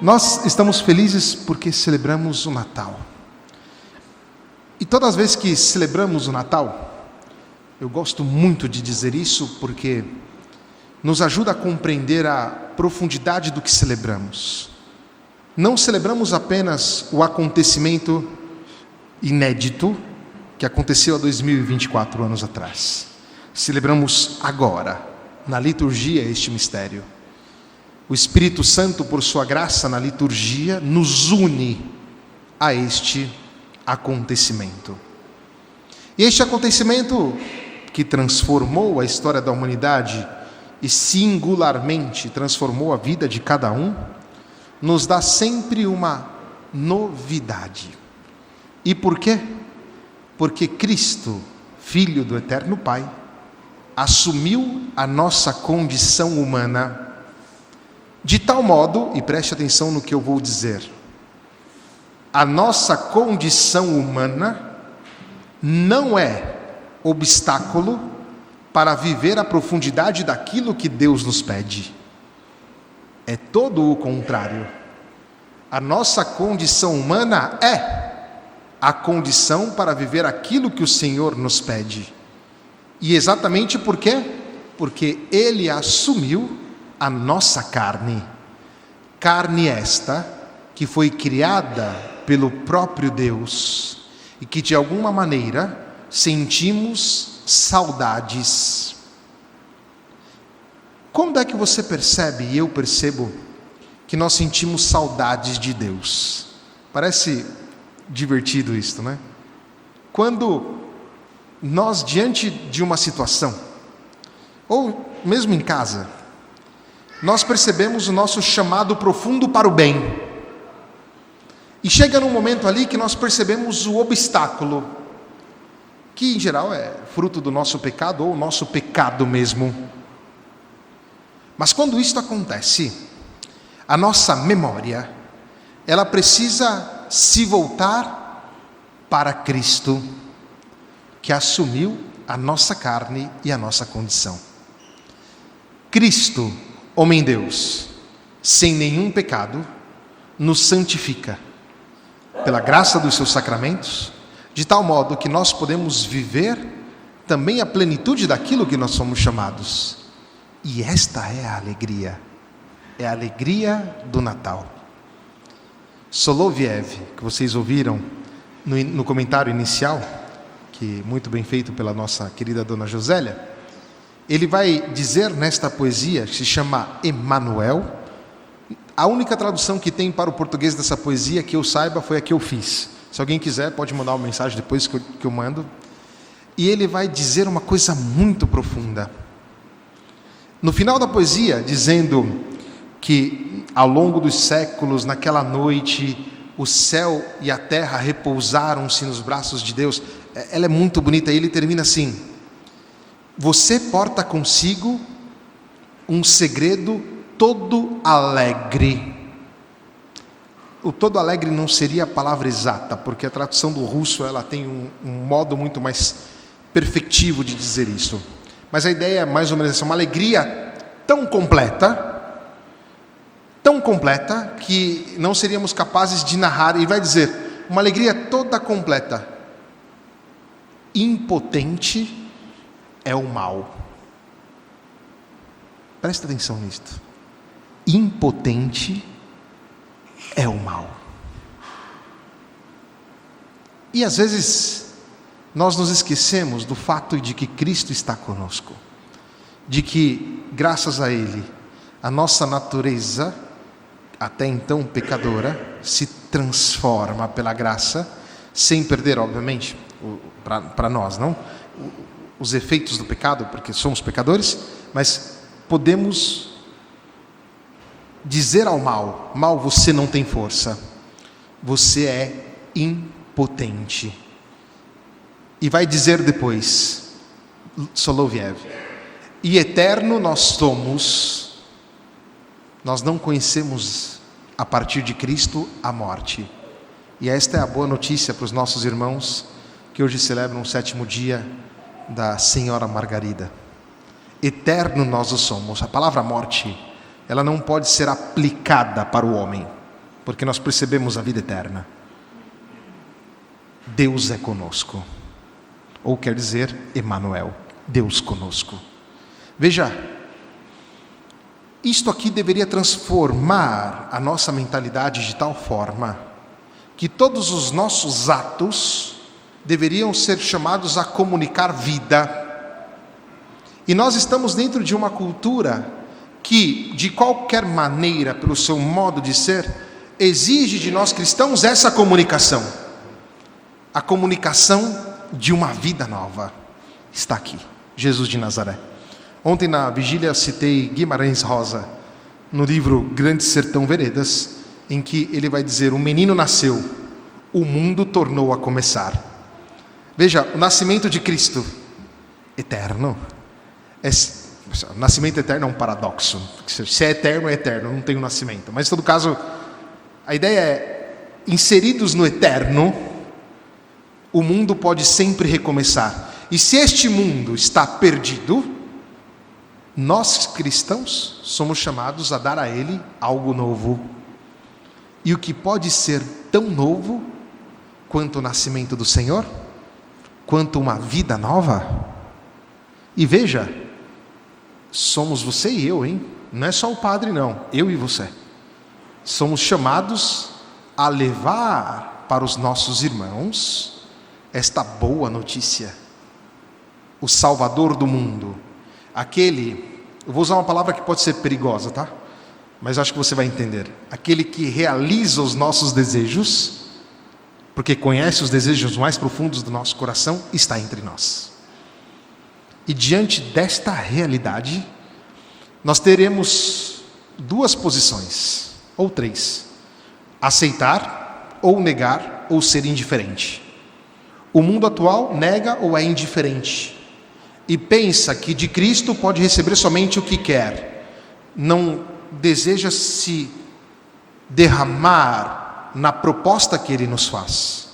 Nós estamos felizes porque celebramos o Natal. E todas as vezes que celebramos o Natal, eu gosto muito de dizer isso porque nos ajuda a compreender a profundidade do que celebramos. Não celebramos apenas o acontecimento inédito que aconteceu há 2024 anos atrás. Celebramos agora, na liturgia, este mistério. O Espírito Santo, por sua graça na liturgia, nos une a este acontecimento. E este acontecimento que transformou a história da humanidade e singularmente transformou a vida de cada um, nos dá sempre uma novidade. E por quê? Porque Cristo, Filho do Eterno Pai, assumiu a nossa condição humana de tal modo, e preste atenção no que eu vou dizer, a nossa condição humana não é obstáculo para viver a profundidade daquilo que Deus nos pede. É todo o contrário. A nossa condição humana é a condição para viver aquilo que o Senhor nos pede. E exatamente por quê? Porque Ele assumiu a nossa carne. Carne esta que foi criada pelo próprio Deus e que de alguma maneira sentimos saudades. Quando é que você percebe, e eu percebo, que nós sentimos saudades de Deus? Parece divertido isso, né? Quando nós, diante de uma situação, ou mesmo em casa, nós percebemos o nosso chamado profundo para o bem. E chega num momento ali que nós percebemos o obstáculo, que em geral é fruto do nosso pecado, ou o nosso pecado mesmo. Mas quando isso acontece, a nossa memória, ela precisa se voltar para Cristo, que assumiu a nossa carne e a nossa condição. Cristo, homem-Deus, sem nenhum pecado, nos santifica, pela graça dos seus sacramentos, de tal modo que nós podemos viver também a plenitude daquilo que nós somos chamados. E esta é a alegria do Natal. Soloviev, que vocês ouviram no comentário inicial, que muito bem feito pela nossa querida dona Josélia, ele vai dizer nesta poesia, que se chama Emmanuel, a única tradução que tem para o português dessa poesia, que eu saiba, foi a que eu fiz. Se alguém quiser, pode mandar uma mensagem depois que eu mando. E ele vai dizer uma coisa muito profunda. No final da poesia, dizendo que ao longo dos séculos, naquela noite, o céu e a terra repousaram-se nos braços de Deus. Ela é muito bonita, e ele termina assim: você porta consigo um segredo todo alegre. O todo alegre não seria a palavra exata, porque a tradução do russo ela tem um modo muito mais perfectivo de dizer isso. Mas a ideia é mais ou menos essa, uma alegria tão completa, que não seríamos capazes de narrar. E vai dizer, uma alegria toda completa. Impotente é o mal. Presta atenção nisto. Impotente é o mal. E às vezes nós nos esquecemos do fato de que Cristo está conosco, de que graças a Ele a nossa natureza, até então pecadora, se transforma pela graça, sem perder, obviamente, para nós, não? Os efeitos do pecado, porque somos pecadores, mas podemos dizer ao mal: mal, você não tem força, você é impotente. E vai dizer depois, Soloviev, e eterno nós somos, nós não conhecemos a partir de Cristo a morte. E esta é a boa notícia para os nossos irmãos que hoje celebram o 7º dia da Senhora Margarida. Eterno nós o somos. A palavra morte, ela não pode ser aplicada para o homem. porque nós percebemos a vida eterna. Deus é conosco. Ou quer dizer, Emanuel, Deus conosco. Veja, isto aqui deveria transformar a nossa mentalidade de tal forma que todos os nossos atos deveriam ser chamados a comunicar vida. E nós estamos dentro de uma cultura que, de qualquer maneira, pelo seu modo de ser, exige de nós cristãos essa comunicação. A comunicação de uma vida nova está aqui, Jesus de Nazaré. Ontem na vigília citei Guimarães Rosa, no livro Grande Sertão Veredas, em que ele vai dizer: o menino nasceu, o mundo tornou a começar. Veja, o nascimento de Cristo, eterno, o nascimento eterno é um paradoxo. Se é eterno, não tem um nascimento. Mas em todo caso, a ideia é, inseridos no eterno, o mundo pode sempre recomeçar. E se este mundo está perdido, nós cristãos somos chamados a dar a ele algo novo. E o que pode ser tão novo quanto o nascimento do Senhor? Quanto uma vida nova? E veja, somos você e eu, hein? Não é só o padre não, eu e você. Somos chamados a levar para os nossos irmãos esta boa notícia. O Salvador do mundo, aquele, eu vou usar uma palavra que pode ser perigosa, tá? Mas acho que você vai entender. Aquele que realiza os nossos desejos, porque conhece os desejos mais profundos do nosso coração, está entre nós. E diante desta realidade, nós teremos duas posições, ou três: aceitar, ou negar, ou ser indiferente. O mundo atual nega ou é indiferente e pensa que de Cristo pode receber somente o que quer, não deseja se derramar na proposta que Ele nos faz,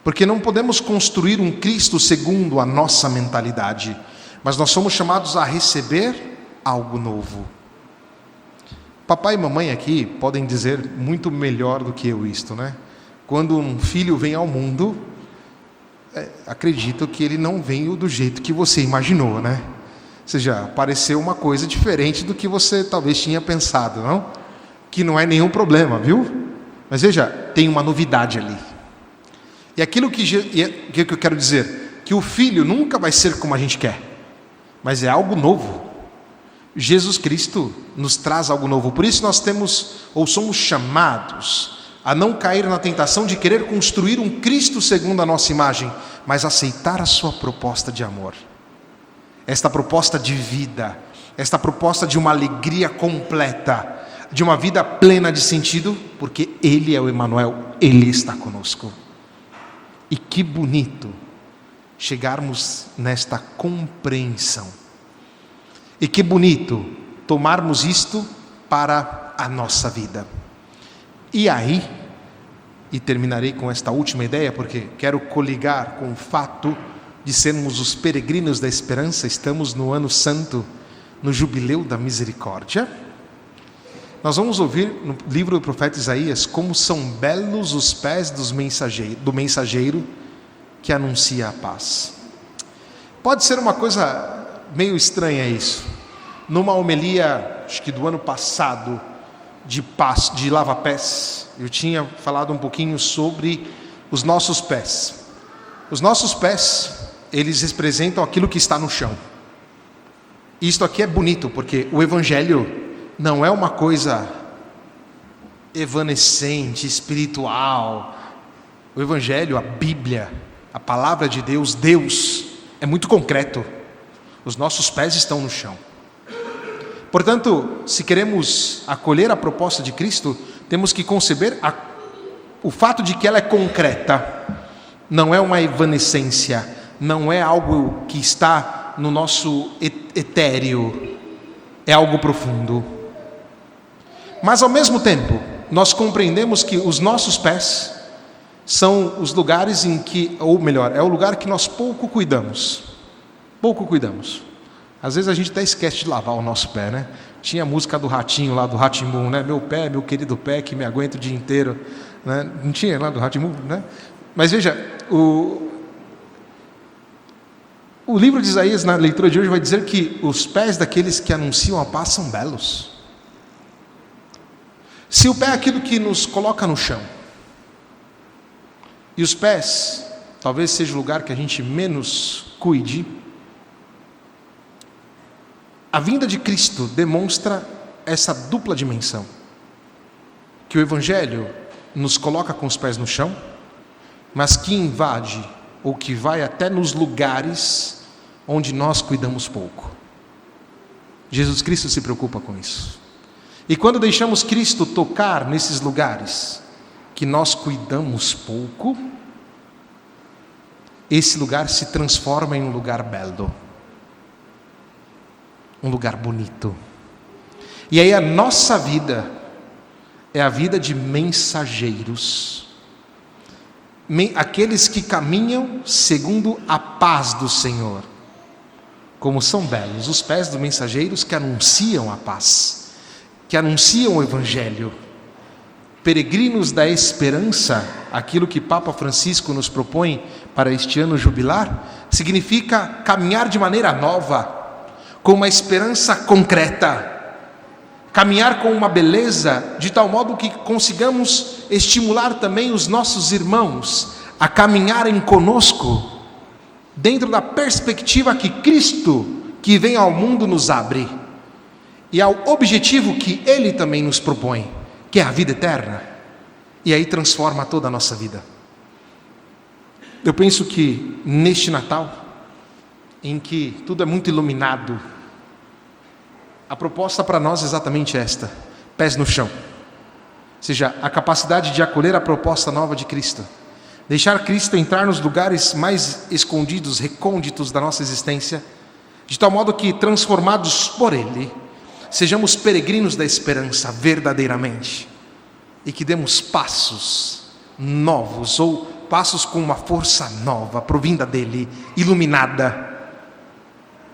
porque não podemos construir um Cristo segundo a nossa mentalidade, mas nós somos chamados a receber algo novo. Papai e mamãe aqui podem dizer muito melhor do que eu isto, né? Quando um filho vem ao mundo, acredito que ele não veio do jeito que você imaginou, né? Ou seja, apareceu uma coisa diferente do que você talvez tinha pensado, não? Que não é nenhum problema, viu? Mas veja, tem uma novidade ali. E aquilo que eu quero dizer, que o filho nunca vai ser como a gente quer, mas é algo novo. Jesus Cristo nos traz algo novo. Por isso nós somos chamados a não cair na tentação de querer construir um Cristo segundo a nossa imagem, mas aceitar a sua proposta de amor, esta proposta de vida, esta proposta de uma alegria completa, de uma vida plena de sentido, porque Ele é o Emanuel, Ele está conosco. E que bonito chegarmos nesta compreensão, e que bonito tomarmos isto para a nossa vida. E aí, e terminarei com esta última ideia, porque quero coligar com o fato de sermos os peregrinos da esperança. Estamos no ano santo, no jubileu da misericórdia. Nós vamos ouvir no livro do profeta Isaías como são belos os pés do mensageiro que anuncia a paz. Pode ser uma coisa meio estranha isso. Numa homilia, acho que do ano passado, de lava-pés, eu tinha falado um pouquinho sobre os nossos pés. Os nossos pés, eles representam aquilo que está no chão. Isto aqui é bonito, porque o Evangelho não é uma coisa evanescente, espiritual. O Evangelho, a Bíblia, a palavra de Deus, Deus, é muito concreto. Os nossos pés estão no chão. Portanto, se queremos acolher a proposta de Cristo, temos que conceber o fato de que ela é concreta, não é uma evanescência, não é algo que está no nosso etéreo, é algo profundo. Mas ao mesmo tempo, nós compreendemos que os nossos pés são os lugares em que, ou melhor, é o lugar que nós pouco cuidamos. Às vezes a gente até esquece de lavar o nosso pé, né? Tinha a música do Ratinho lá, do Rá-Tim-Bum, né? Meu pé, meu querido pé, que me aguenta o dia inteiro. Né? Não tinha lá do Rá-Tim-Bum, né? Mas veja, o livro de Isaías, na leitura de hoje, vai dizer que os pés daqueles que anunciam a paz são belos. Se o pé é aquilo que nos coloca no chão, e os pés talvez seja o lugar que a gente menos cuide, a vinda de Cristo demonstra essa dupla dimensão, que o Evangelho nos coloca com os pés no chão, mas que invade, ou que vai até nos lugares onde nós cuidamos pouco. Jesus Cristo se preocupa com isso. E quando deixamos Cristo tocar nesses lugares que nós cuidamos pouco, esse lugar se transforma em um lugar belo, um lugar bonito. E aí a nossa vida é a vida de mensageiros, aqueles que caminham segundo a paz do Senhor. Como são belos os pés dos mensageiros que anunciam a paz, que anunciam o Evangelho. Peregrinos da esperança, aquilo que Papa Francisco nos propõe para este ano jubilar, significa caminhar de maneira nova, com uma esperança concreta, caminhar com uma beleza, de tal modo que consigamos estimular também os nossos irmãos a caminharem conosco, dentro da perspectiva que Cristo, que vem ao mundo, nos abre, e ao objetivo que Ele também nos propõe, que é a vida eterna, e aí transforma toda a nossa vida. Eu penso que neste Natal, em que tudo é muito iluminado, a proposta para nós é exatamente esta: pés no chão, ou seja, a capacidade de acolher a proposta nova de Cristo, deixar Cristo entrar nos lugares mais escondidos, recônditos da nossa existência, de tal modo que, transformados por Ele, sejamos peregrinos da esperança verdadeiramente, e que demos passos novos, ou passos com uma força nova, provinda dEle, iluminada.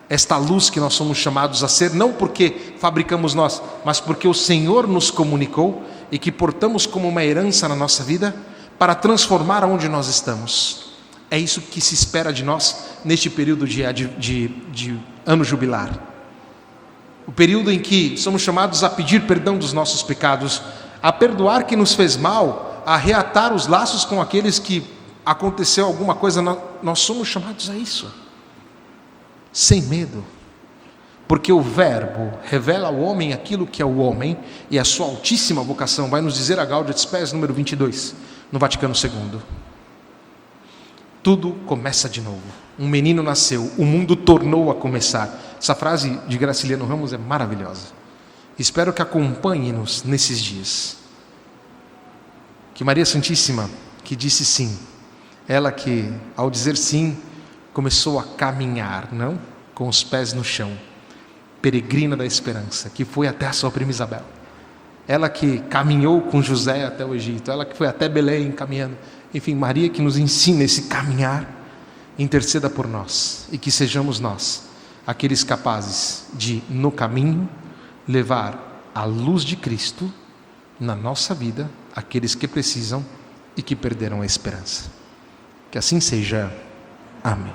Esta luz que nós somos chamados a ser, não porque fabricamos nós, mas porque o Senhor nos comunicou, e que portamos como uma herança na nossa vida, para transformar onde nós estamos. É isso que se espera de nós neste período de ano jubilar. O período em que somos chamados a pedir perdão dos nossos pecados, a perdoar quem nos fez mal, a reatar os laços com aqueles que aconteceu alguma coisa. Nós somos chamados a isso, sem medo, porque o Verbo revela ao homem aquilo que é o homem, e a sua altíssima vocação, vai nos dizer a Gaudium et Spes número 22, no Vaticano II. Tudo começa de novo. Um menino nasceu, o mundo tornou a começar. Essa frase de Graciliano Ramos é maravilhosa. Espero que acompanhe-nos nesses dias. Que Maria Santíssima, que disse sim, ela que, ao dizer sim, começou a caminhar, não? Com os pés no chão, peregrina da esperança, que foi até a sua prima Isabel. Ela que caminhou com José até o Egito, ela que foi até Belém caminhando. Enfim, Maria que nos ensina esse caminhar, interceda por nós, e que sejamos nós aqueles capazes de, no caminho, levar a luz de Cristo na nossa vida, aqueles que precisam e que perderam a esperança. Que assim seja. Amém.